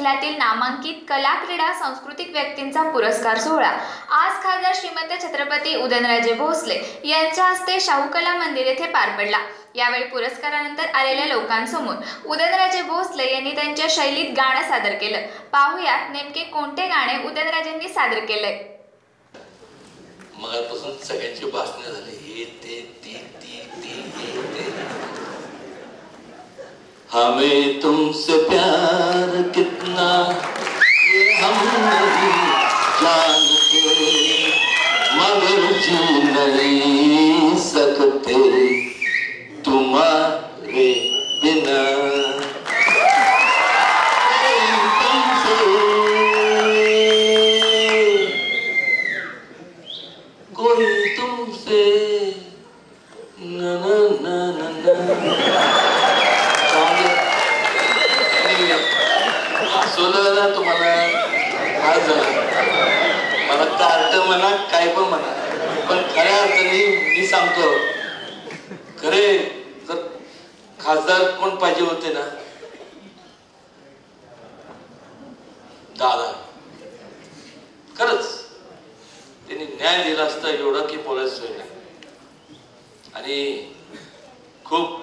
जिल्ह्यातील नामांकित कला क्रीडा सांस्कृतिक व्यक्तींचा पुरस्कार सोहळा आज खासदार श्रीमंत छत्रपती उदयनराजे भोसले यांच्या हस्ते शाहू कला मंदिर येथे पार पडला। यावेळी पुरस्कारानंतर आलेल्या लोकांसमोर उदयनराजे भोसले यांनी त्यांच्या शैलीत गाणं सादर केलं। पाहूयात नेमके कोणते गाणे उदयनराजेंनी सादर केले। मगापासून सगळ्यांची भाषणे झाली, हे ते ती ती ती ते हमें तुमसे प्यार कितना ये हम नहीं जानते, मगर जी नहीं सकते तुम्हारे बिना। कोई तुमसे ना ना ना ना ना ना तुम्हाला काय झालं, मला कार्ट म्हणा काय पण म्हणा, पण खऱ्या अर्थाने मी सांगतो खरे, जर खासदार कोण पाहिजे होते ना, दादा खरंच त्यांनी न्याय दिला असता एवढा की बोलायचं सोय नाही। आणि खूप